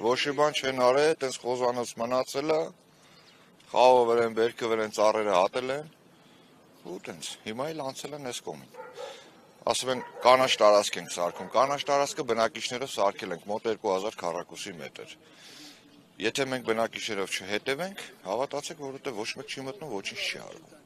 ոչ մի բան չեն արել, այտենց խոզանոց մնացել է, խաղը վրան, բերքը վրան ծառերը հատել են, ու այտենց, հիմա էլ անցել են այս կողմին։ Ասում են կանաչ տարածք ենք սարքում, կանաչ տարածքը բնակիչներով սարքել ենք մոտ 2000 քառակուսի մետր։ Եթե մենք բնակիչներով չհետևենք, հավատացեք, որովհետև ոչ մեկ չի մտնում, ոչինչ չի արվում։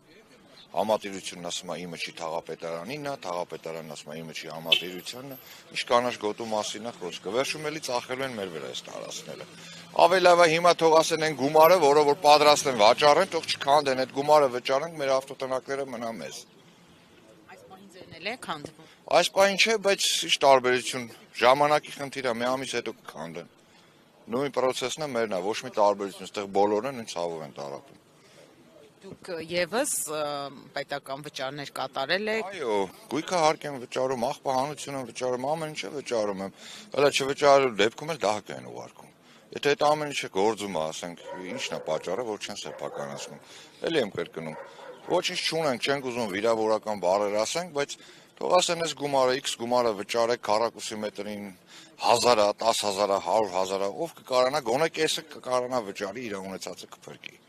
Համատիրությունն ասում է իմը չի թաղապետարանին, թաղապետարանն ասում է իմը չի համատիրությանն, ինչ կանաչ գոտու մասին է խոսքը։ Վերջում էլի ծախելու են մեր վրա այս տարածքները։ Ավելի լավ է հիմա թող ասեն են գումարը, որը որ պատրաստ են վաճառեն, թող չքանդեն, այդ գումարը վճարենք, մեր ավտոտնակները մնա մեզ։ Այս պահին ձերն էլ է քանդվում։ Այս պահին չէ, բայց ինչ տարբերություն, ժամանակի խնդիր է, մի ամիս հետո կքանդեն։ Նույն process-ն է մերն է, ոչ մի տարբերություն, այստեղ բոլորն են ցավով են տարապում։ Դուք եւս պետական վճարներ կատարել եք։ Այո, գույքը հարկ են վճարում, աղբահանություն են վճարում, ամեն ինչը վճարում եմ։ Հələ չվճարելու դեպքում էլ դահակ են ուղարկում։ Եթե այդ ամեն ինչը գործում է, ասենք, ի՞նչն է պատճառը, որ չեն սեփականացնում։ Էլի եմ կրկնում։ Ոչինչ չունենք, չենք ուզում վիրավորական բառեր ասենք, բայց թող ասեն այս գումարը, X գումարը վճարեք քառակուսի մետրին 1000-ը, 10000-ը, 100,000-ը, ով կկարանա, գոնե կեսը կկարանա վճարի, իր ունեցածը կփրկի։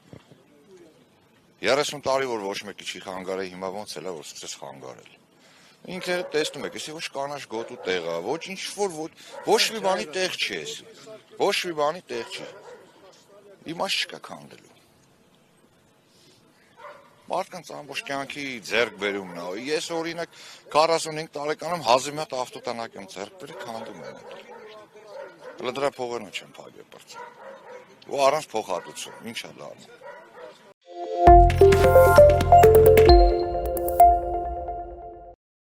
30 տարի որ ոչ մեկի չի խանգարել, հիմա ոնց էլ է որ սկսես խանգարել։ Ինքներդ տեսնում եք, էսի ոչ կանաչ գոտու տեղ է, ոչ ինչ որ ոչ մի բանի տեղ չի էսի։ Ոչ մի բանի տեղ չի։ Իմաստ չկա քանդելու։ Մարդկանց ամբողջ կյանքի ձեռք բերումն է։ Ես օրինակ 45 տարեկանում հազիվ մի հատ ավտոտնակ եմ ձեռք բերել, քանդում եմ։ Հələ դրա փողերն չեմ փակել բրծել։ Ու առանց փոխհատուցում, ինչ է լավ։